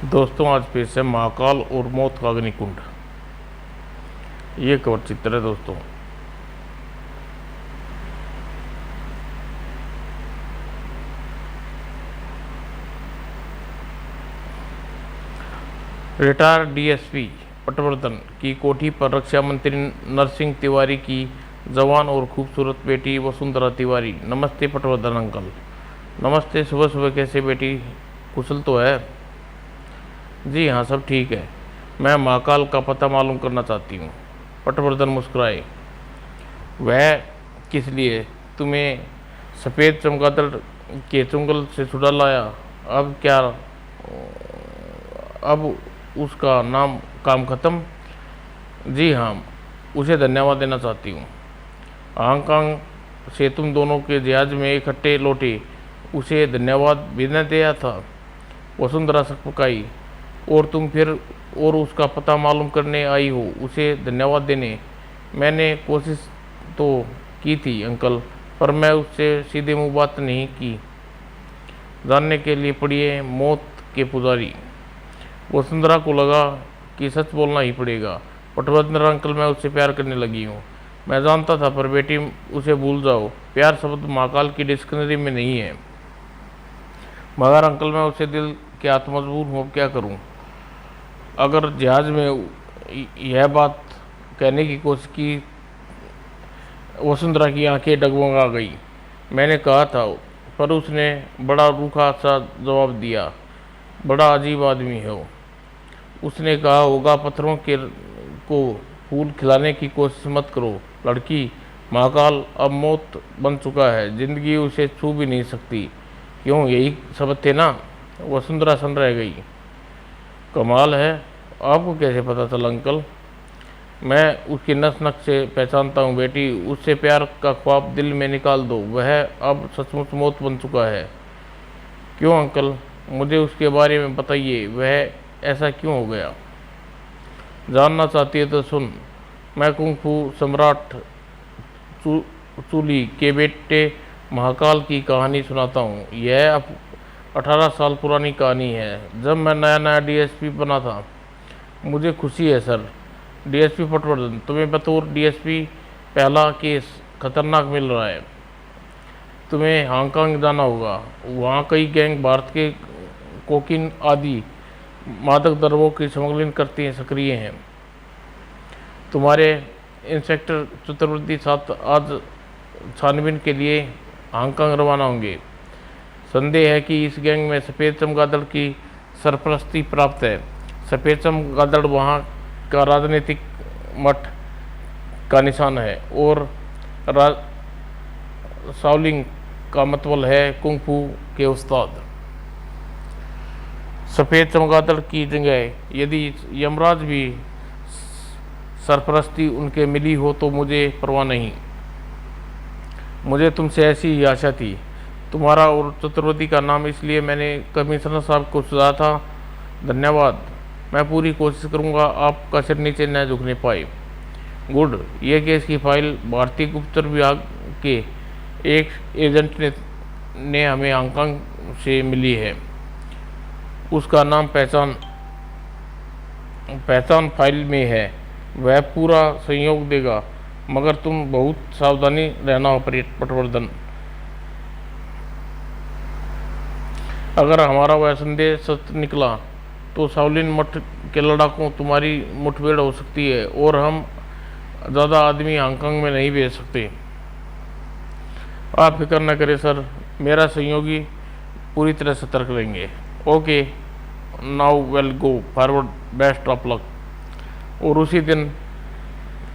दोस्तों, आज पेश है महाकाल और मौत का अग्निकुंड। ये कवर चित्र है दोस्तों। रिटायर्ड डीएसपी पटवर्धन की कोठी पर रक्षा मंत्री नरसिंह तिवारी की जवान और खूबसूरत बेटी वसुंधरा तिवारी। नमस्ते पटवर्धन अंकल। नमस्ते। सुबह सुबह कैसे बेटी, कुशल तो है? जी हाँ, सब ठीक है। मैं महाकाल का पता मालूम करना चाहती हूँ। पटवर्धन मुस्कुराए। वह किस लिए? तुम्हें सफ़ेद चमगादड़ के चुंगल से छुड़ा लाया। अब क्या? अब उसका नाम काम खत्म? जी हाँ, उसे धन्यवाद देना चाहती हूँ। हांगकांग से तुम दोनों के जहाज में इकट्ठे लौटे, उसे धन्यवाद भी न दिया था? वसुंधरा सकपकाई। और तुम फिर और उसका पता मालूम करने आई हो, उसे धन्यवाद देने? मैंने कोशिश तो की थी अंकल, पर मैं उससे सीधे मुंह बात नहीं की। जानने के लिए पढ़िए मौत के पुजारी। वसुंधरा को लगा कि सच बोलना ही पड़ेगा। पटवर्धन अंकल, मैं उससे प्यार करने लगी हूँ। मैं जानता था, पर बेटी उसे भूल जाओ। प्यार शब्द महाकाल की डिक्शनरी में नहीं है। मगर अंकल, मैं उससे दिल के हाथ मजबूर हूँ, क्या करूँ? अगर जहाज में यह बात कहने की कोशिश की। वसुंधरा की आंखें डगमगा गई। मैंने कहा था, पर उसने बड़ा रूखा सा जवाब दिया। बड़ा अजीब आदमी हो। उसने कहा होगा, पत्थरों के को फूल खिलाने की कोशिश मत करो लड़की। महाकाल अब मौत बन चुका है, जिंदगी उसे छू भी नहीं सकती। क्यों, यही सबक थे ना? वसुंधरा सन रह गई। कमाल है, आपको कैसे पता चला अंकल? मैं उसकी नस नस से पहचानता हूँ बेटी। उससे प्यार का ख्वाब दिल में निकाल दो। वह अब सचमुच मौत बन चुका है। क्यों अंकल, मुझे उसके बारे में बताइए। वह ऐसा क्यों हो गया? जानना चाहती है तो सुन। मैं कुंग फू सम्राट चूली के बेटे महाकाल की कहानी सुनाता हूँ। यह अब 18 साल पुरानी कहानी है, जब मैं नया नया डीएसपी बना था। मुझे खुशी है सर। डीएसपी पटवर्धन, तुम्हें बतौर डीएसपी पहला केस खतरनाक मिल रहा है। तुम्हें हांगकांग जाना होगा। वहाँ कई गैंग भारत के कोकीन आदि मादक द्रव्यों की स्मगलिंग करती हैं, सक्रिय हैं। तुम्हारे इंस्पेक्टर चतुर्वेदी साथ आज छानबीन के लिए हांगकांग रवाना होंगे। संदेह है कि इस गैंग में सफ़ेद चमगादड़ की सरपरस्ती प्राप्त है। सफ़ेद चमगादड़ वहाँ का राजनीतिक मठ का निशान है, और शाओलिन का मतलब है कुंग फू के उस्ताद। सफ़ेद चमगादड़ की जगह यदि यमराज भी सरपरस्ती उनके मिली हो तो मुझे परवाह नहीं। मुझे तुमसे ऐसी ही आशा थी। तुम्हारा और चतुर्वेदी का नाम इसलिए मैंने कमिश्नर साहब को सुझाया था। धन्यवाद। मैं पूरी कोशिश करूंगा आपका सिर नीचे न झुकने पाए। गुड। ये केस की फाइल भारतीय गुप्तचर विभाग के एक एजेंट ने हमें हांगकांग से मिली है। उसका नाम पहचान फाइल में है। वह पूरा सहयोग देगा, मगर तुम बहुत सावधानी रहना हो पटवर्धन। अगर हमारा वह संदेश सच निकला तो शाओलिन मठ के लड़ाकों तुम्हारी मुठभेड़ हो सकती है, और हम ज़्यादा आदमी हांगकांग में नहीं भेज सकते। आप फिक्र न करें सर, मेरा सहयोगी पूरी तरह सतर्क रहेंगे। Okay, now well go forward, best of luck. और उसी दिन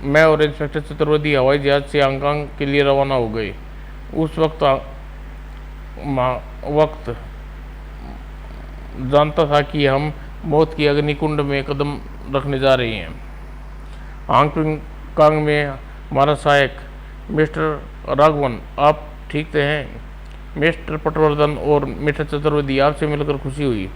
मैं और इंस्पेक्टर चतुर्वेदी हवाई जहाज से हांगकांग के लिए रवाना हो गए। उस वक्त जानता था कि हम मौत की अग्निकुंड में कदम रखने जा रहे हैं। हांगकांग में हमारा सहायक मिस्टर राघवन, आप ठीक से हैं? मिस्टर पटवर्धन और मिस्टर चतुर्वेदी, आपसे मिलकर खुशी हुई।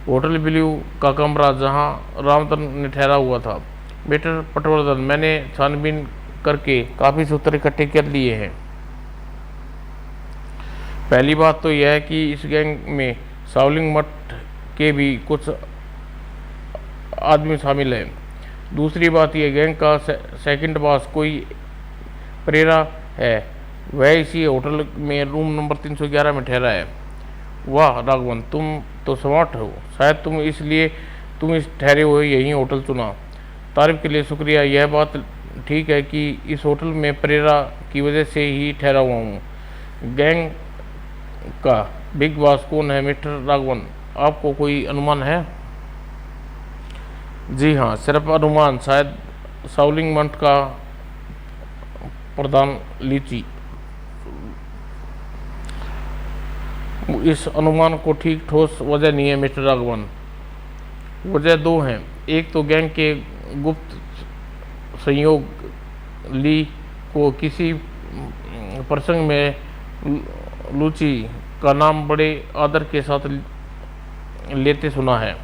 होटल ब्लू का कमरा जहां रामचंद्र ने ठहरा हुआ था। मिस्टर पटवर्धन, मैंने छानबीन करके काफ़ी सूत्र इकट्ठे कर लिए हैं। पहली बात तो यह है कि इस गैंग में शाओलिन मठ के भी कुछ आदमी शामिल है। दूसरी बात यह, गैंग का सेकंड बॉस कोई परेरा है, वह इसी होटल में रूम नंबर 311 में ठहरा है। वाह राघवन, तुम तो स्मार्ट हो, शायद तुम इस ठहरे हुए यही होटल चुना। तारीफ के लिए शुक्रिया। यह बात ठीक है कि इस होटल में परेरा की वजह से ही ठहरा हुआ हूँ। गैंग का बिग बॉस कौन है मिस्टर राघवन, आपको कोई अनुमान है? जी हाँ, सिर्फ अनुमान, शायद साउलिंग मंट का प्रधान लीची। इस अनुमान को ठीक ठोस वजह नहीं है मिस्टर राघवन। वजह दो हैं। एक तो गैंग के गुप्त संयोग ली को किसी प्रसंग में लूची का नाम बड़े आदर के साथ लेते सुना है।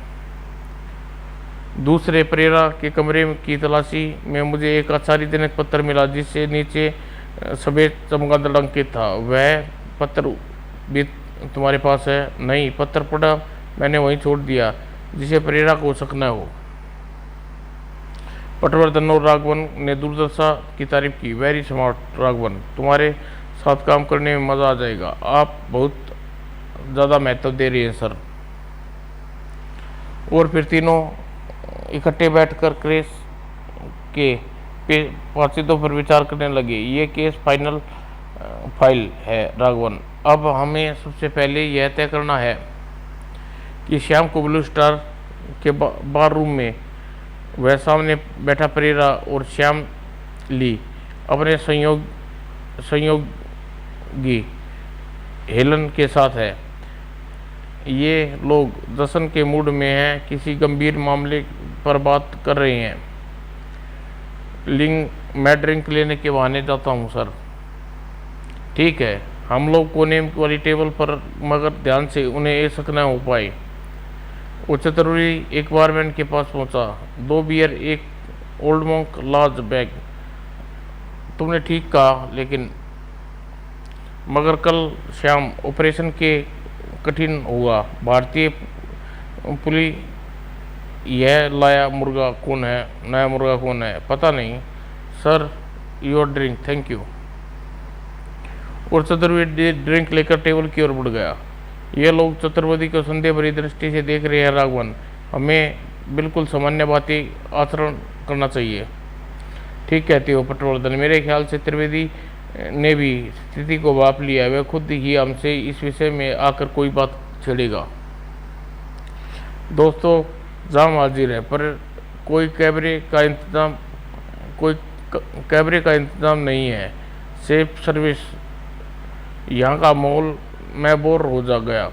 दूसरे, परेरा के कमरे की तलाशी में मुझे एक आश्चर्यजनक पत्र मिला जिससे नीचे सफेद चमगादड़ अंकित था। वह पत्र भी तुम्हारे पास है? नहीं, पत्र पढ़ा मैंने वहीं छोड़ दिया, जिसे परेरा को शक न हो। पटवर्धन और राघवन ने दुर्दशा की तारीफ की। वेरी स्मार्ट राघवन, तुम्हारे साथ काम करने में मज़ा आ जाएगा। आप बहुत ज़्यादा महत्व दे रही हैं सर। और फिर तीनों इकट्ठे बैठकर केस के पेचीदों पर विचार करने लगे। ये केस फाइल है राघवन। अब हमें सबसे पहले यह तय करना है कि शाम को ब्लू स्टार के बार रूम में वह सामने बैठा परेरा और श्याम ली अपने संयोगी हेलन के साथ है। ये लोग जश्न के मूड में हैं, किसी गंभीर मामले पर बात कर रहे हैं। मैं ड्रिंक लेने के बहाने जाता हूँ सर। ठीक है, हम लोग कोने वाली टेबल पर, मगर ध्यान से, उन्हें ये शक न हो पाए। वो चतुर्वेदी एक बारमैन के पास पहुंचा। 2 बियर, एक ओल्ड मॉन्क, लार्ज बैग। तुमने ठीक कहा, लेकिन मगर कल शाम ऑपरेशन के कठिन हुआ। भारतीय पुलिस यह नया मुर्गा कौन है? पता नहीं sir. Your drink, thank you. और चतुर्वेदी ड्रिंक लेकर टेबल की ओर बढ़ गया। ये लोग चतुर्वेदी को संदेह भरी दृष्टि से देख रहे हैं राघवन। हमें बिल्कुल सामान्य बातें आचरण करना चाहिए। ठीक कहते हो पटवर्धन, मेरे ख्याल से त्रिवेदी ने भी स्थिति को भांप लिया। वह खुद ही हमसे इस विषय में आकर कोई बात छेड़ेगा। दोस्तों, जाम हाजिर है, पर कोई कैमरे का इंतजाम नहीं है। सेफ सर्विस, यहाँ का माहौल, मैं बोर हो जा गया।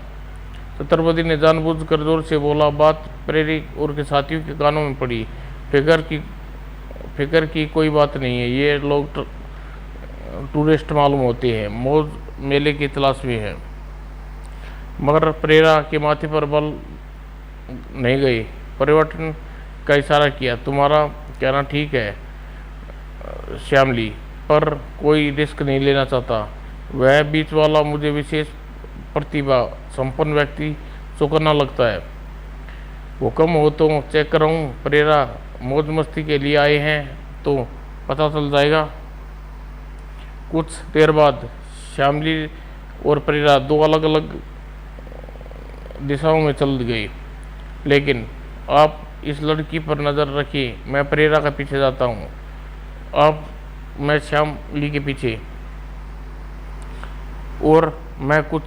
चतुर्वेदी ने जानबूझकर जोर से बोला। बात प्रेरी और के साथियों के कानों में पड़ी। फिक्र की कोई बात नहीं है। ये लोग टूरिस्ट मालूम होते हैं, मौज मेले की तलाश में है। मगर परेरा के माथे पर बल नहीं गई। परिवर्तन का इशारा किया। तुम्हारा कहना ठीक है श्यामली, पर कोई रिस्क नहीं लेना चाहता। वह बीच वाला मुझे विशेष प्रतिभा संपन्न व्यक्ति चौंकाना लगता है। हुक्म हो तो चेक कराऊं? परेरा मौज मस्ती के लिए आए हैं तो पता चल जाएगा। कुछ देर बाद श्यामली और परेरा 2 अलग अलग दिशाओं में चल गई। लेकिन आप इस लड़की पर नज़र रखिए, मैं परेरा के पीछे जाता हूँ। मैं श्यामली के पीछे। और मैं कुछ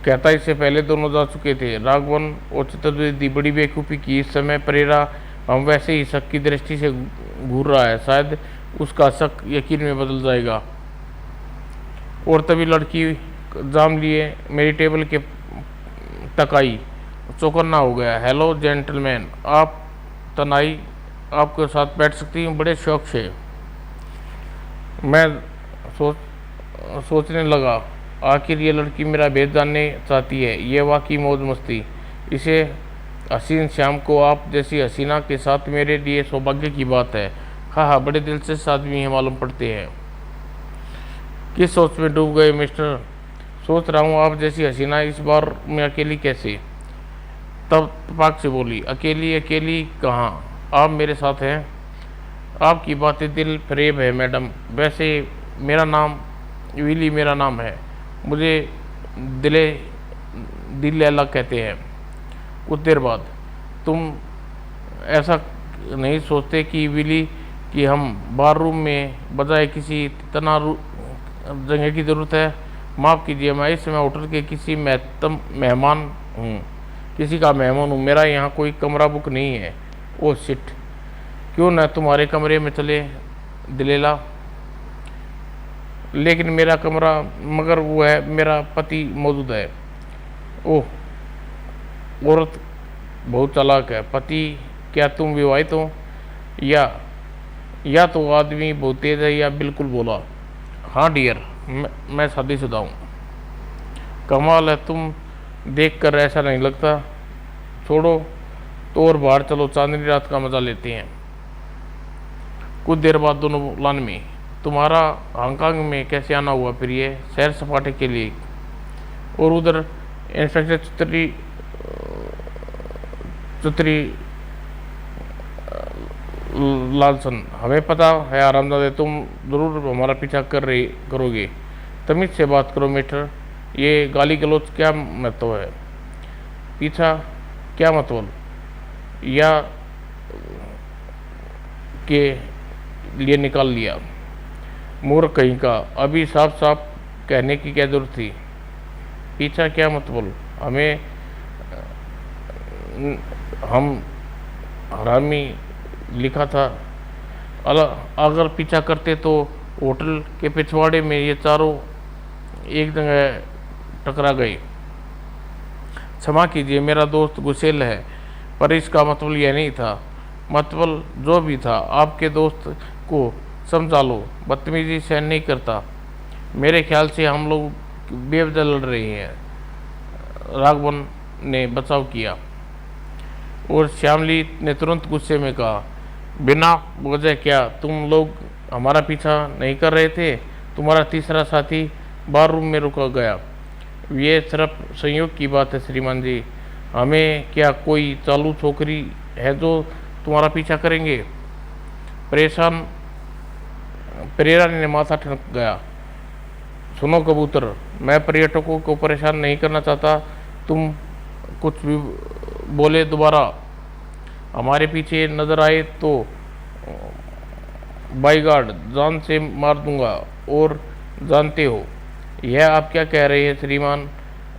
कहता इससे पहले दोनों जा चुके थे। राघवन और चतुर्वेदी बड़ी बेवकूफ़ी की। इस समय परेरा हम वैसे ही शक की दृष्टि से घूर रहा है। शायद उसका शक यकीन में बदल जाएगा। और तभी लड़की जाम लिए मेरी टेबल के तक आई। चौकन्ना हो गया। हेलो जेंटलमैन, आप तनाई आपके साथ बैठ सकती हूँ? बड़े शौक से। मैं सोचने लगा, आखिर ये लड़की मेरा भेद जानने चाहती है। ये वाकई मौज मस्ती। इसे हसीन शाम को आप जैसी हसीना के साथ मेरे लिए सौभाग्य की बात है। हाँ, बड़े दिलचस्प आदमी है मालूम पड़ते हैं। किस सोच में डूब गए मिस्टर? सोच रहा हूँ आप जैसी हसीना इस बार में अकेली कैसे? तब तपाक से बोली, अकेली अकेली कहाँ, आप मेरे साथ हैं। आपकी बातें दिल फरेब है मैडम। वैसे मेरा नाम विली मेरा नाम है। मुझे दिले दिल लैला कहते हैं। कुछ देर बाद, तुम ऐसा नहीं सोचते कि विली कि हम बार रूम में बजाय किसी तना जगह की ज़रूरत है। माफ़ कीजिए, मैं इस समय होटल के किसी मेहमान हूँ, किसी का मेहमान हूँ। मेरा यहाँ कोई कमरा बुक नहीं है। ओ शिट, क्यों न तुम्हारे कमरे में चले दिलेला। लेकिन मेरा कमरा, मगर वो है मेरा पति मौजूद है। ओह, औरत बहुत चालाक है। पति, क्या तुम विवाहित हो? या तो आदमी बहुत तेज है या बिल्कुल बोला। हाँ डियर, मैं शादीशुदा हूँ। कमाल है, तुम देख कर ऐसा नहीं लगता। छोड़ो तो और बाहर चलो, चांदनी रात का मजा लेते हैं। कुछ देर बाद दोनों लान में, तुम्हारा हांगकांग में कैसे आना हुआ प्रिय? सैर सपाटे के लिए। और उधर इंस्पेक्टर चुत्री लालसन, हमें पता है आरामदादे तुम ज़रूर हमारा पीछा करोगे। तमीज़ से बात करो मिस्टर, ये गाली गलौज क्या मतलब है? पीछा क्या मतलब? या के लिए निकाल लिया। मूर्ख कहीं का, अभी साफ साफ कहने की क्या जरूरत थी? पीछा क्या मतलब? हम हरामी लिखा था। अगर पीछा करते तो होटल के पिछवाड़े में ये चारों एक जगह टकरा गए। क्षमा कीजिए, मेरा दोस्त गुस्सेल है, पर इसका मतलब यह नहीं था। मतलब जो भी था, आपके दोस्त को समझा लो, बदतमीजी सहन नहीं करता। मेरे ख्याल से हम लोग बेवजह लड़ रहे हैं। राघवन ने बचाव किया और श्यामली ने तुरंत गुस्से में कहा, बिना वजह क्या तुम लोग हमारा पीछा नहीं कर रहे थे? तुम्हारा तीसरा साथी बार रूम में रुका गया। ये सिर्फ संयोग की बात है श्रीमान जी। हमें क्या कोई चालू छोकरी है जो तुम्हारा पीछा करेंगे? परेरा ने माथा ठनक गया। सुनो कबूतर, मैं पर्यटकों को परेशान नहीं करना चाहता। तुम कुछ भी बोले दोबारा हमारे पीछे नजर आए तो बाई गार्ड जान से मार दूंगा। और जानते हो यह आप क्या कह रहे हैं श्रीमान?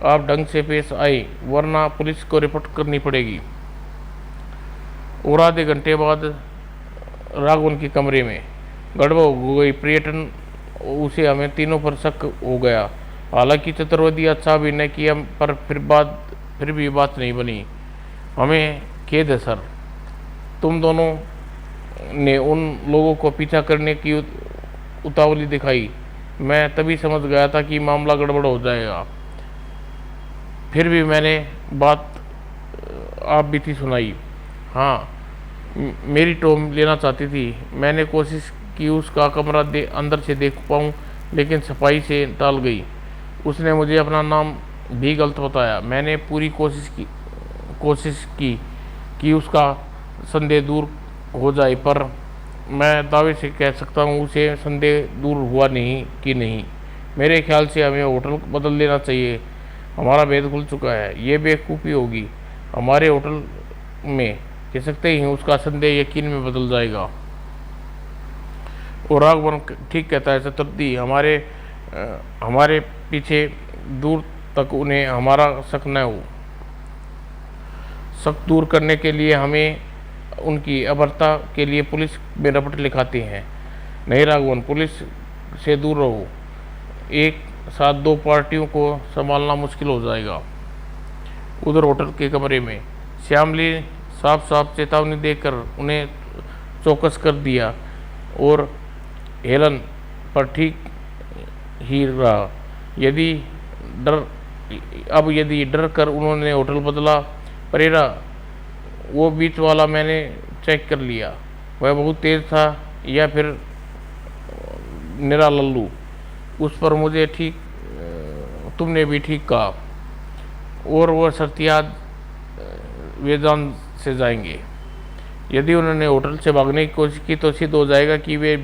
आप ढंग से पेश आए, वरना पुलिस को रिपोर्ट करनी पड़ेगी। और आधे घंटे बाद राघवन के कमरे में गड़बड़ हो गई। पर्यटन उसे हमें तीनों पर शक हो गया। हालांकि चतुर्वेदी अच्छा अभिनय किया, पर फिर भी बात नहीं बनी। हमें खेद है सर, तुम दोनों ने उन लोगों को पीछा करने की उतावली दिखाई। मैं तभी समझ गया था कि मामला गड़बड़ हो जाएगा। फिर भी मैंने बात आप बीती सुनाई। हाँ, मेरी टॉम लेना चाहती थी। मैंने कोशिश की उसका कमरा अंदर से देख पाऊँ, लेकिन सफाई से टाल गई। उसने मुझे अपना नाम भी गलत बताया। मैंने पूरी कोशिश की कि उसका संदेह दूर हो जाए, पर मैं दावे से कह सकता हूँ उसे संदेह दूर हुआ नहीं। मेरे ख्याल से हमें होटल बदल लेना चाहिए। हमारा भेद खुल चुका है। ये बेवकूफ़ी होगी। हमारे होटल में कह सकते ही उसका संदेह यकीन में बदल जाएगा। और राघवन ठीक कहता है चतुर्थी, हमारे पीछे दूर तक उन्हें हमारा शक न हो। शक दूर करने के लिए हमें उनकी अभद्रता के लिए पुलिस में रिपोर्ट लिखाते हैं। नहीं राघवन, पुलिस से दूर रहो। एक साथ दो पार्टियों को संभालना मुश्किल हो जाएगा। उधर होटल के कमरे में श्यामली साफ साफ चेतावनी देकर उन्हें चौकस कर दिया और हेलन पर ठीक ही रहा। यदि डर कर उन्होंने होटल बदला। परेरा, वो बीच वाला मैंने चेक कर लिया। वह बहुत तेज था या फिर निरा लल्लू। उस पर तुमने भी ठीक कहा। और वह शर्तियाज वे जान से जाएंगे। यदि उन्होंने होटल से भागने की कोशिश की तो सिद्ध हो जाएगा कि वे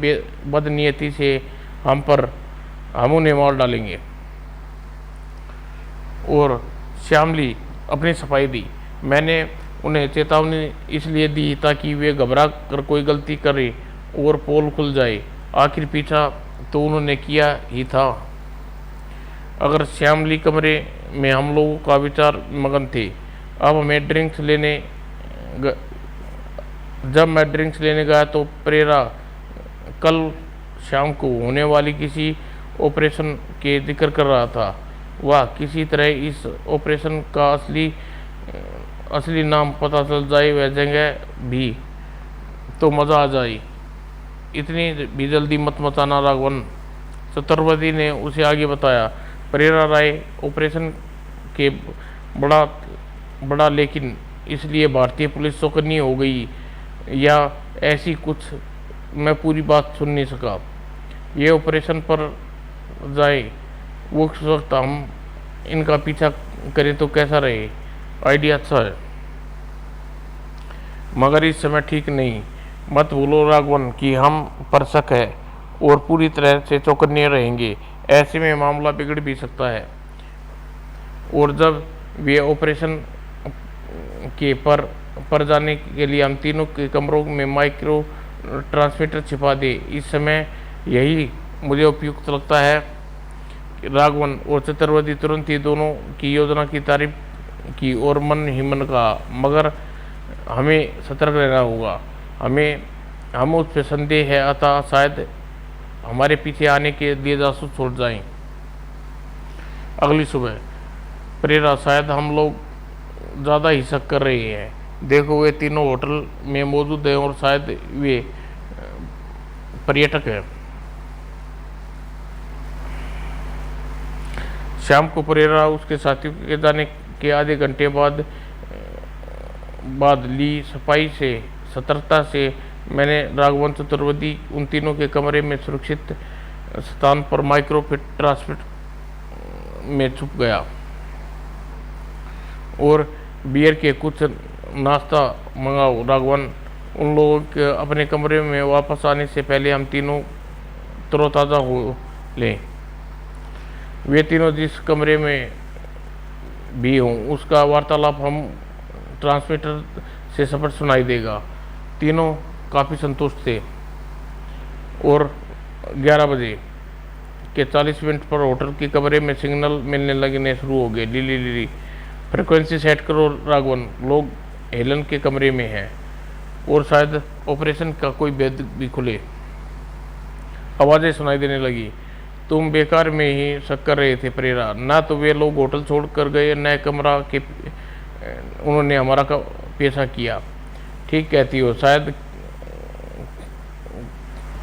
बदनीयती से हम उन्हें मार डालेंगे। और श्यामली अपनी सफाई दी। मैंने उन्हें चेतावनी इसलिए दी ताकि वे घबरा कर कोई गलती करें और पोल खुल जाए। आखिर पीछा तो उन्होंने किया ही था। अगर श्यामली कमरे में हम लोगों का विचार मगन थे। जब मैं ड्रिंक्स लेने गया तो प्रेरा कल शाम को होने वाली किसी ऑपरेशन के जिक्र कर रहा था। वह किसी तरह इस ऑपरेशन का असली नाम पता चल जाए, वह जगह भी, तो मज़ा आ जाए। इतनी भी जल्दी मत मचाना राघवन, चतुर्वेदी ने उसे आगे बताया। प्रेरा राय ऑपरेशन के बड़ा लेकिन इसलिए भारतीय पुलिस चौकन्नी हो गई या ऐसी कुछ, मैं पूरी बात सुन नहीं सका। ये ऑपरेशन पर जाए वो उस वक्त हम इनका पीछा करें तो कैसा रहे? आइडिया अच्छा है मगर इस समय ठीक नहीं। मत भूलो राघवन कि हम पर शक है और पूरी तरह से चौकन्ने रहेंगे। ऐसे में मामला बिगड़ भी सकता है। और जब वे ऑपरेशन के पर जाने के लिए हम तीनों के कमरों में माइक्रो ट्रांसमीटर छिपा दे, इस समय यही मुझे उपयुक्त लगता है। राघवन और चतुर्वेदी तुरंत ही दोनों की योजना की तारीफ की और मन ही मन कहा, मगर हमें सतर्क रहना होगा। हम उस पर संदेह है, अतः शायद हमारे पीछे आने के लिए जासूस छोड़ जाएं। अगली सुबह प्रेरा, शायद हम लोग ज़्यादा ही शक कर रहे हैं। देखो वे तीनों होटल में मौजूद हैं और शायद वे पर्यटक हैं। शाम को प्रेरा उसके साथियों के जाने के आधे घंटे बाद ली सफाई से सतर्कता से मैंने राघवन चतुर्वेदी उन तीनों के कमरे में सुरक्षित स्थान पर माइक्रोफिट ट्रांसमिट में छुप गया और बियर के कुछ नाश्ता मंगाओ। राघवन, उन लोगों के अपने कमरे में वापस आने से पहले हम तीनों तरोताज़ा हो लें। वे तीनों जिस कमरे में भी हों उसका वार्तालाप हम ट्रांसमीटर से सफर सुनाई देगा। तीनों काफ़ी संतुष्ट थे और 11 बजे के 40 मिनट पर होटल के कमरे में सिग्नल मिलने लगने शुरू हो गए। लीली फ्रिक्वेंसी सेट करो राघवन, लोग हेलन के कमरे में हैं और शायद ऑपरेशन का कोई भेद भी खुले। आवाज़ें सुनाई देने लगी। तुम बेकार में ही शक कर रहे थे प्रेरा, ना तो वे लोग होटल छोड़ कर गए, नए कमरा के उन्होंने हमारा पेशा किया। ठीक कहती हो, शायद।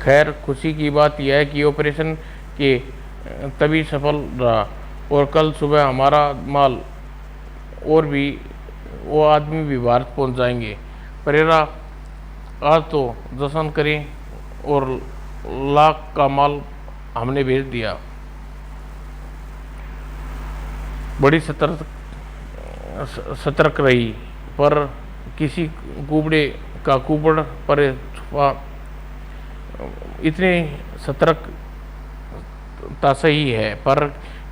खैर खुशी की बात यह है कि ऑपरेशन के तभी सफल रहा और कल सुबह हमारा माल और भी वो आदमी भी भारत पहुंच जाएंगे। प्रेरा, आज तो जश्न करें और लाख का माल हमने भेज दिया। बड़ी सतर्क रही, पर किसी कुबड़े का कुबड़ पर छुपा। इतनी सतर्कता सही है, पर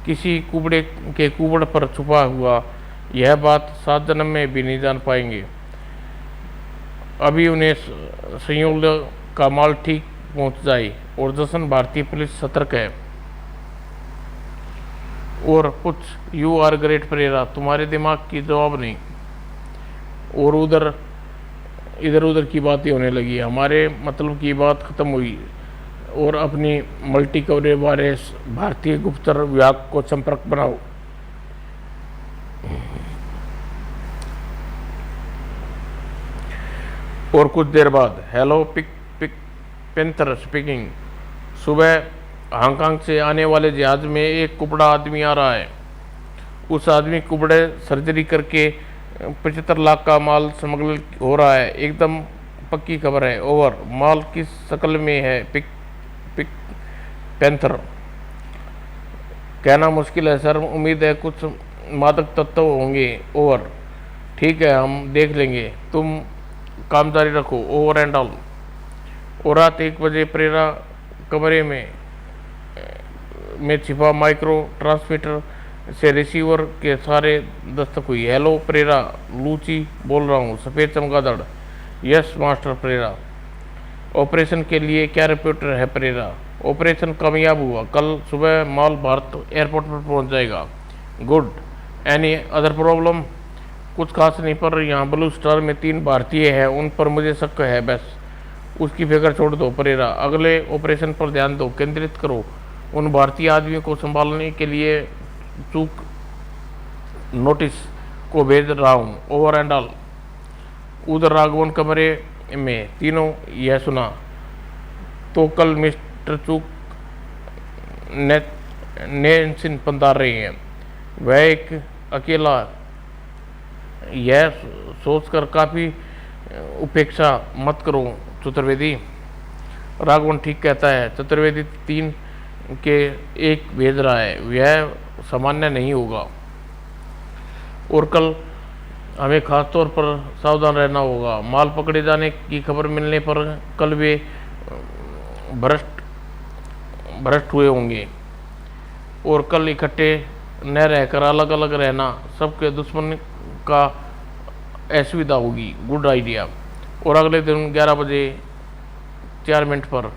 किसी कुबड़े के कुबड़ पर छुपा हुआ, यह बात 7 जन्म में भी नहीं जान पाएंगे। अभी उन्हें संयोग का माल ठीक पहुंच जाए और जश्न। भारतीय पुलिस सतर्क है। और कुछ यू आर ग्रेट प्रेरा, तुम्हारे दिमाग की जवाब नहीं। और इधर उधर की बातें होने लगी। हमारे मतलब की बात खत्म हुई और अपनी मल्टी कवरेज बारे भारतीय गुप्तचर विभाग को संपर्क बनाओ। और कुछ देर बाद, हेलो पेंथर स्पीकिंग। सुबह हांगकांग से आने वाले जहाज में एक कुबड़ा आदमी आ रहा है। उस आदमी कुबड़े सर्जरी करके 75 लाख का माल स्मगल हो रहा है। एकदम पक्की खबर है। ओवर। माल किस शक्ल में है पेंथर? कहना मुश्किल है सर, उम्मीद है कुछ मादक तत्व होंगे। ओवर। ठीक है, हम देख लेंगे, तुम काम जारी रखो, ओवर एंड ऑल। और रात 1 बजे प्रेरा कमरे में छिपा माइक्रो ट्रांसमीटर से रिसीवर के सारे दस्तक हुई। हेलो प्रेरा, लूची बोल रहा हूँ, सफ़ेद चमगादड़। Yes master Perera. ऑपरेशन के लिए क्या रिपोर्ट है प्रेरा? ऑपरेशन कामयाब हुआ, कल सुबह माल भारत एयरपोर्ट पर पहुंच जाएगा। गुड। Any other problem? कुछ खास नहीं, पर यहाँ ब्लू स्टार में 3 भारतीय हैं, उन पर मुझे शक है, बस। उसकी फिक्र छोड़ दो प्रेरा, अगले ऑपरेशन पर ध्यान दो, केंद्रित करो। उन भारतीय आदमी को संभालने के लिए चूक नोटिस को भेज रहा हूँ, ओवर एंड ऑल। उधर राघवन कमरे में तीनों यह सुना तो कल मिस्टर चूक नेंसिन पंदार रहे हैं। वह एक अकेला, यह सोचकर काफ़ी उपेक्षा मत करो चतुर्वेदी। राघवन ठीक कहता है, चतुर्वेदी 3 के 1 भेज रहा है, यह सामान्य नहीं होगा। और कल हमें खास तौर पर सावधान रहना होगा। माल पकड़े जाने की खबर मिलने पर कल वे भ्रष्ट हुए होंगे, और कल इकट्ठे न रहकर अलग अलग रहना सबके दुश्मन का असुविधा होगी। Good idea. और अगले दिन 11 बजे 4 मिनट पर,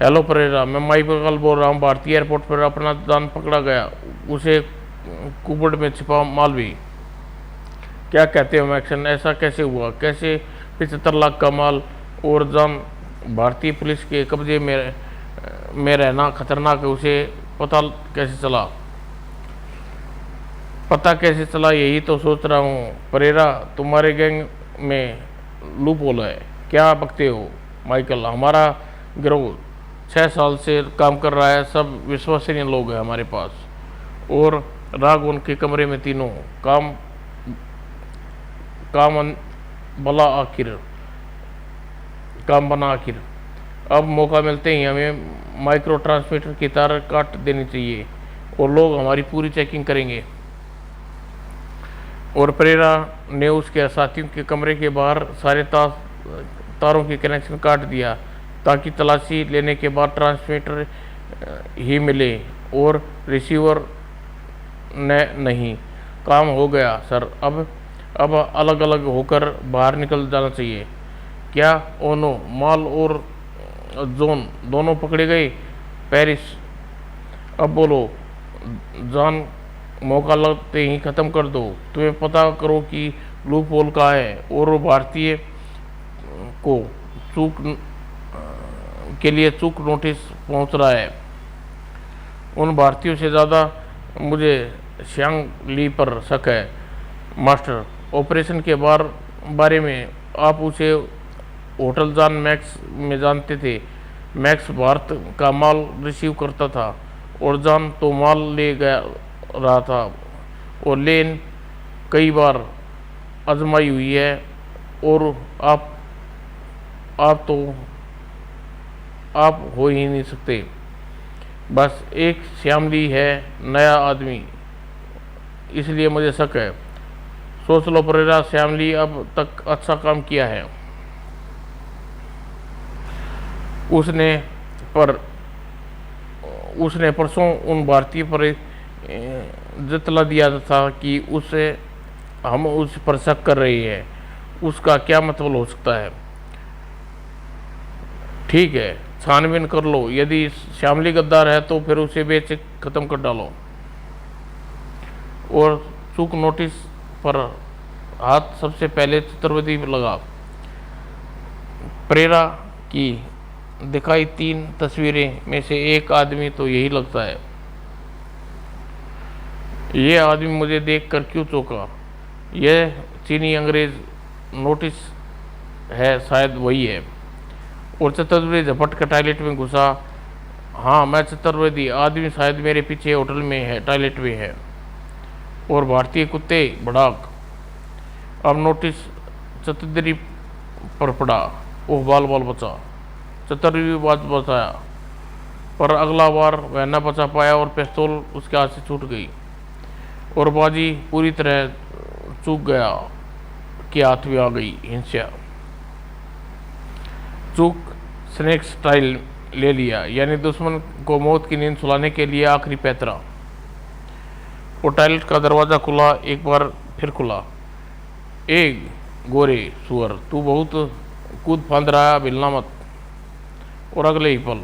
हेलो परेरा, मैं माइकल बोल रहा हूँ। भारतीय एयरपोर्ट पर अपना जान पकड़ा गया, उसे कुबड़ में छिपा माल भी। क्या कहते हो मैक्सन, ऐसा कैसे हुआ? कैसे 75 लाख का माल और जान भारतीय पुलिस के कब्जे में रहना खतरनाक है, उसे पता कैसे चला? पता कैसे चला, यही तो सोच रहा हूँ परेरा। तुम्हारे गैंग में लूप होल है। क्या बकते हो माइकल? हमारा गिरोह 6 साल से काम कर रहा है, सब विश्वसनीय लोग हैं हमारे पास। और राघवन के कमरे में तीनों काम बना आखिर। अब मौका मिलते ही हमें माइक्रो ट्रांसमीटर की तार काट देनी चाहिए, और लोग हमारी पूरी चेकिंग करेंगे। और परेरा ने उसके साथियों के कमरे के बाहर सारे तारों की कनेक्शन काट दिया, ताकि तलाशी लेने के बाद ट्रांसमीटर ही मिले और रिसीवर नहीं। काम हो गया सर, अब अलग अलग होकर बाहर निकल जाना चाहिए। क्या? ओ नो, माल और जोन दोनों पकड़े गए? पेरिस, अब बोलो जान, मौका लगते ही ख़त्म कर दो। तुम्हें पता करो कि लूप होल कहाँ है, और वो भारतीय को चूक के लिए चूक नोटिस पहुंच रहा है। उन भारतीयों से ज़्यादा मुझे श्यांग ली पर शक है मास्टर। ऑपरेशन के बारे में आप उसे होटल जॉन मैक्स में जानते थे। मैक्स भारत का माल रिसीव करता था, और जॉन तो माल ले गया रहा था, और लेन कई बार आजमाई हुई है। और आप हो ही नहीं सकते। बस एक श्यामली है, नया आदमी, इसलिए मुझे शक है। सोच लो परेरा, श्यामली अब तक अच्छा काम किया है। उसने परसों उन भारतीय पर जतला दिया था कि हम उस पर शक कर रहे हैं। उसका क्या मतलब हो सकता है? ठीक है, छानबीन कर लो। यदि श्यामली गद्दार है तो फिर उसे बेच खत्म कर डालो। और चूक नोटिस पर हाथ सबसे पहले चतुर्वेदी लगा। प्रेरा की दिखाई 3 तस्वीरें में से एक आदमी तो यही लगता है। यह आदमी मुझे देखकर क्यों चौंका? यह चीनी अंग्रेज नोटिस है, शायद वही है। और चतुर्वेदी झपट कर टॉयलेट में घुसा। हाँ, मैं चतुर्वेदी, आदमी शायद मेरे पीछे होटल में है, टॉयलेट में है। और भारतीय कुत्ते भड़ाक। अब नोटिस चतुर्वेदी पर पड़ा। ओह, बाल बचा। चतुर्वेदी बात बचाया, पर अगला बार वह न बचा पाया और पिस्तौल उसके हाथ से छूट गई, और बाजी पूरी तरह चूक गया। के हाथ में आ गई हिंसा। चूक स्नेक स्टाइल ले लिया, यानी दुश्मन को मौत की नींद सुलाने के लिए आखिरी पैतरा। और टॉयलेट का दरवाज़ा खुला, एक बार फिर खुला। ए गोरे सुअर, तू बहुत कूद फांद रहा, मिलना मत। और अगले ही पल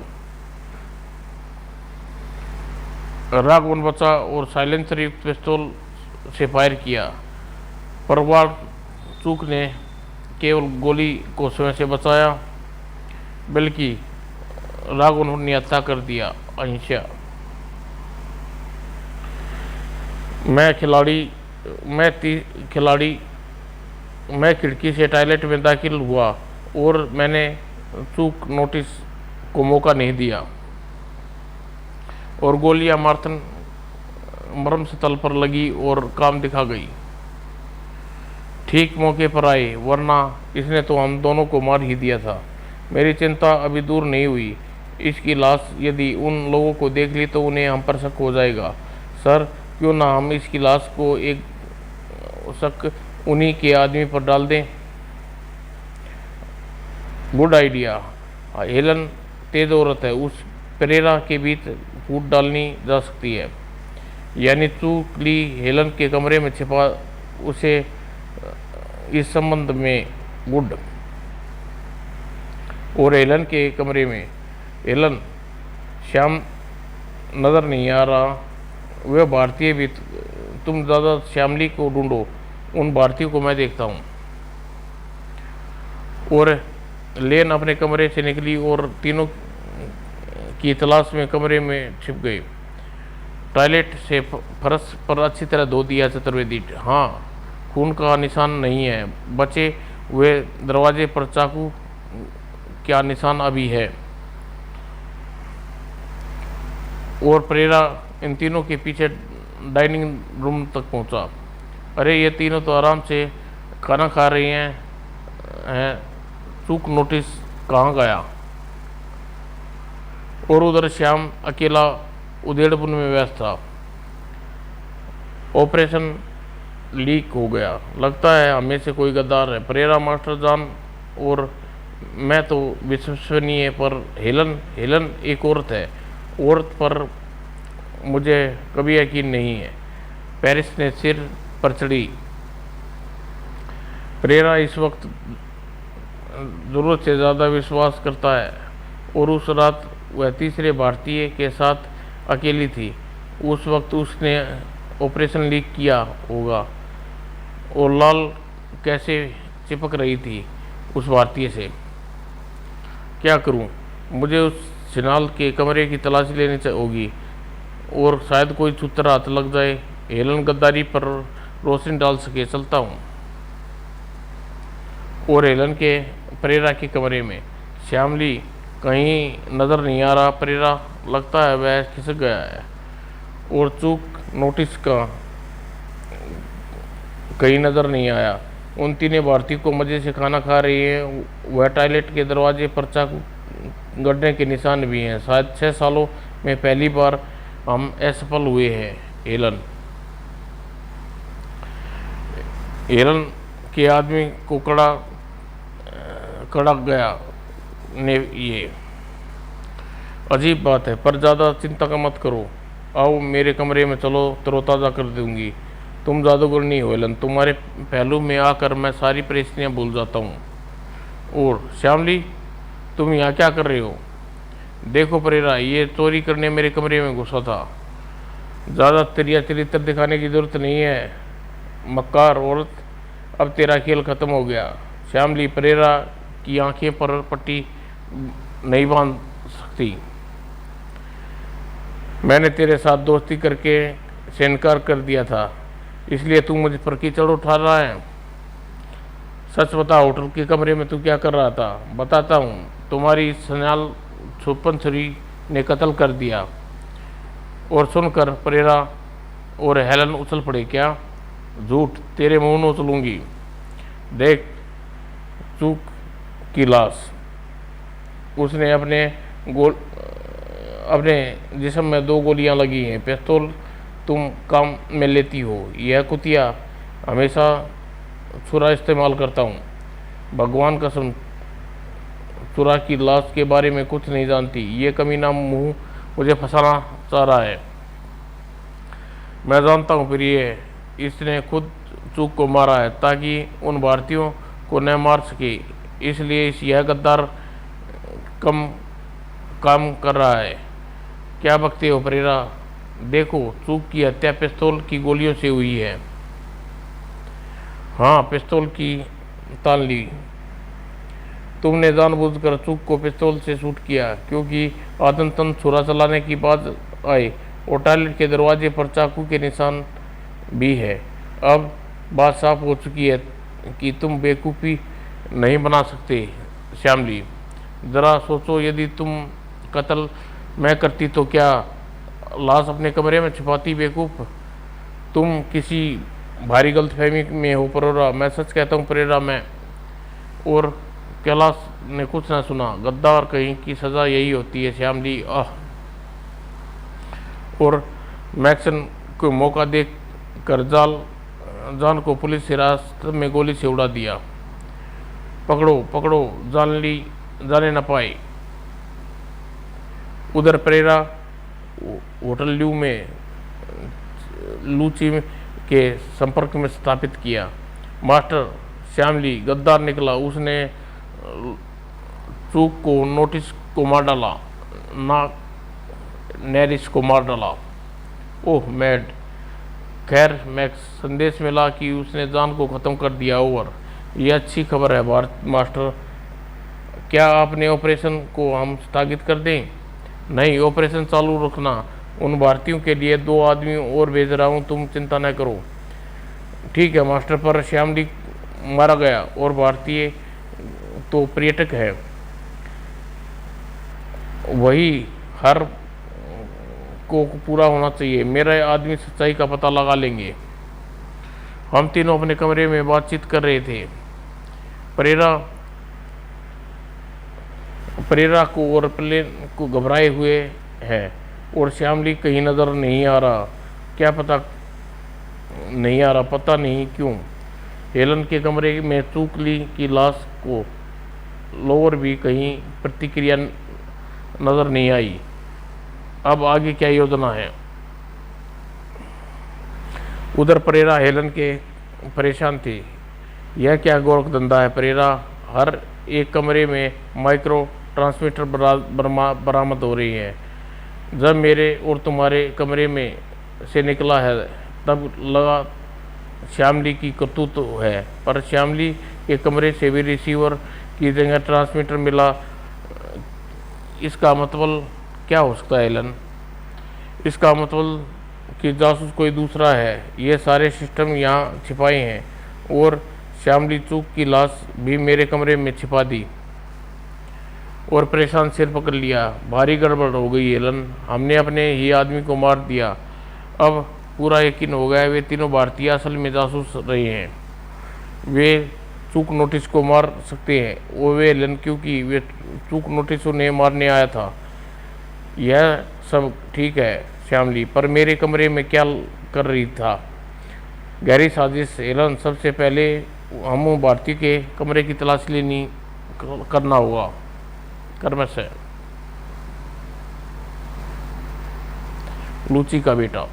राघवन बचा और साइलेंसर युक्त पिस्तौल से फायर किया। पर वह चूक ने केवल गोली को स्वयं से बचाया, बल्कि राघवन ने हत्या कर दिया। अहिंसा। मैं खिड़की से टॉयलेट में दाखिल हुआ और मैंने चूक नोटिस को मौका नहीं दिया और गोलियां मार्थन मरम स्थल पर लगी और काम दिखा गई। ठीक मौके पर आए, वरना इसने तो हम दोनों को मार ही दिया था। मेरी चिंता अभी दूर नहीं हुई। इसकी लाश यदि उन लोगों को देख ली तो उन्हें हम पर शक हो जाएगा। सर, क्यों ना हम इसकी लाश को एक शक उन्हीं के आदमी पर डाल दें। Good idea. हेलन तेज औरत है, उस परेरा के बीच फूट डालनी जा सकती है। यानी चूक ली हेलन के कमरे में छिपा उसे इस संबंध में। गुड। और हेलन के कमरे में। हेलन, श्याम नज़र नहीं आ रहा, वह भारतीय भी। तुम ज़्यादा श्यामली को ढूंढो, उन भारतीयों को मैं देखता हूँ। और लेन अपने कमरे से निकली और तीनों की तलाश में कमरे में छिप गए। टॉयलेट से फर्श पर अच्छी तरह धो दिया चतुर्वेदी। हाँ, खून का निशान नहीं है। बचे हुए दरवाजे पर चाकू क्या निशान अभी है। और परेरा इन तीनों के पीछे डाइनिंग रूम तक पहुंचा। अरे, ये तीनों तो आराम से खाना खा रही हैं। चूक नोटिस कहाँ गया। और उधर श्याम अकेला उधेड़पुन में व्यस्त था। ऑपरेशन लीक हो गया, लगता है हमें से कोई गद्दार है। परेरा, मास्टर जान और मैं तो विश्वसनीय, पर हेलन एक औरत है। औरत पर मुझे कभी यकीन नहीं है। पेरिस ने सिर पर चढ़ी। परेरा इस वक्त ज़रूरत से ज़्यादा विश्वास करता है। और उस रात वह तीसरे भारतीय के साथ अकेली थी। उस वक्त उसने ऑपरेशन लीक किया होगा। और लाल कैसे चिपक रही थी उस भारतीय से। क्या करूं? मुझे उस सिनाल के कमरे की तलाशी लेनी होगी और शायद कोई छुतरा हाथ लग जाए। हेलन गद्दारी पर रोशनी डाल सके। चलता हूँ। और हेलन के परेरा के कमरे में। श्यामली कहीं नज़र नहीं आ रहा। परेरा, लगता है वह खिसक गया है। और चूक नोटिस का कहीं नज़र नहीं आया। उन तीनों भारतीयों को मज़े से खाना खा रही है। वह टॉयलेट के दरवाजे पर चाकू गड्ढे के निशान भी हैं। शायद 6 सालों में पहली बार हम असफल हुए हैं। हेलन के आदमी को कड़ा गया ने। ये अजीब बात है, पर ज़्यादा चिंता का मत करो। आओ मेरे कमरे में चलो, तरोताज़ा कर दूंगी। तुम जादूगर नहीं हो हेलन। तुम्हारे पहलू में आकर मैं सारी परेशानियाँ भूल जाता हूँ। और श्यामली, तुम यहाँ क्या कर रहे हो? देखो परेरा, ये चोरी करने मेरे कमरे में घुसा था। ज़्यादा तेरिया चरित्र दिखाने की ज़रूरत नहीं है मक्कार औरत। अब तेरा खेल ख़त्म हो गया। श्यामली परेरा की आंखें पर पट्टी नहीं बांध सकती। मैंने तेरे साथ दोस्ती करके से इनकार कर दिया था, इसलिए तू मुझ पर कीचड़ उठा रहा है। सच बता, होटल के कमरे में तू क्या कर रहा था? बताता हूँ। तुम्हारी सन्याल छुपन छुरी ने कत्ल कर दिया। और सुनकर परेरा और हेलन उछल पड़े। क्या? झूठ, तेरे मुंह न उछलूंगी। देख चूक की लाश। उसने अपने जिस्म में 2 गोलियां लगी हैं। पिस्तौल तुम काम में लेती हो। यह कुतिया हमेशा छुरा इस्तेमाल करता हूँ। भगवान कसम, छुरा की लाश के बारे में कुछ नहीं जानती। ये कमीना मुंह मुझे फंसाना चाह रहा है। मैं जानता हूँ प्रिय, इसने खुद चूक को मारा है ताकि उन भारतीयों को न मार सके, इसलिए यह गद्दार कम काम कर रहा है। क्या बकते हो परेरा? देखो, चूक की हत्या पिस्तौल की गोलियों से हुई है। हाँ, पिस्तौल की तान ली। तुमने जानबूझकर चूक को पिस्तौल से शूट किया क्योंकि आदमतन छुरा चलाने की बात आई और टॉयलेट के दरवाजे पर चाकू के निशान भी है। अब बात साफ हो चुकी है कि तुम बेवकूफ़ी नहीं बना सकते श्यामली। ज़रा सोचो, यदि तुम कत्ल मैं करती तो क्या लाश अपने कमरे में छिपाती? बेवकूफ़, तुम किसी भारी गलतफहमी में हो परेरा। मैं सच कहता हूँ परेरा, मैं। और कैलाश ने कुछ न सुना। गद्दार कहीं की सज़ा यही होती है श्यामली। आह। और मैक्सन को मौका देख कर जान को पुलिस हिरासत में गोली से उड़ा दिया। पकड़ो पकड़ो, जाने न पाए। उधर परेरा होटल ल्यू में लूची के संपर्क में स्थापित किया। मास्टर श्यामली गद्दार निकला। उसने चूक को नोटिस को मार डाला, ना नैरिस को मार डाला। ओह मैड। खैर, मैक्स, संदेश मिला कि उसने जान को ख़त्म कर दिया। ओवर। यह अच्छी खबर है मास्टर। क्या आपने ऑपरेशन को हम स्थगित कर दें? नहीं, ऑपरेशन चालू रखना। उन भारतीयों के लिए 2 आदमी और भेज रहा हूँ, तुम चिंता न करो। ठीक है मास्टर। पर श्यामली मारा गया और भारतीय तो पर्यटक है, वही हर को पूरा होना चाहिए। मेरे आदमी सच्चाई का पता लगा लेंगे। हम तीनों अपने कमरे में बातचीत कर रहे थे। परेरा को और प्लेन को घबराए हुए है और श्यामली कहीं नज़र नहीं आ रहा। क्या पता नहीं आ रहा, पता नहीं क्यों। हेलन के कमरे में चूकली की लाश को लोअर भी कहीं प्रतिक्रिया नज़र नहीं आई। अब आगे क्या योजना है? उधर परेरा हेलन के परेशान थे। यह क्या गोरख धंधा है परेरा? हर एक कमरे में माइक्रो ट्रांसमीटर बरामद हो रही है। जब मेरे और तुम्हारे कमरे में से निकला है तब लगा श्यामली की करतूत है, पर श्यामली के कमरे से भी रिसीवर की जगह ट्रांसमीटर मिला। इसका मतलब क्या हो सकता है हेलन? इसका मतलब कि जासूस कोई दूसरा है। ये सारे सिस्टम यहाँ छिपाए हैं और श्यामली चूक की लाश भी मेरे कमरे में छिपा दी और परेशान सिर पकड़ लिया। भारी गड़बड़ हो गई हेलन, हमने अपने ही आदमी को मार दिया। अब पूरा यकीन हो गया वे तीनों भारतीय असल में जासूस रहे हैं। वे चूक नोटिस को मार सकते हैं वो वे हेलन, क्योंकि वे चूक नोटिस उन्हें मारने आया था। यह सब ठीक है श्यामली, पर मेरे कमरे में क्या कर रही था? गहरी साजिश हेलन। सबसे पहले हम भारतीय के कमरे की तलाशी करना होगा। कर्मश है लूची का बेटा।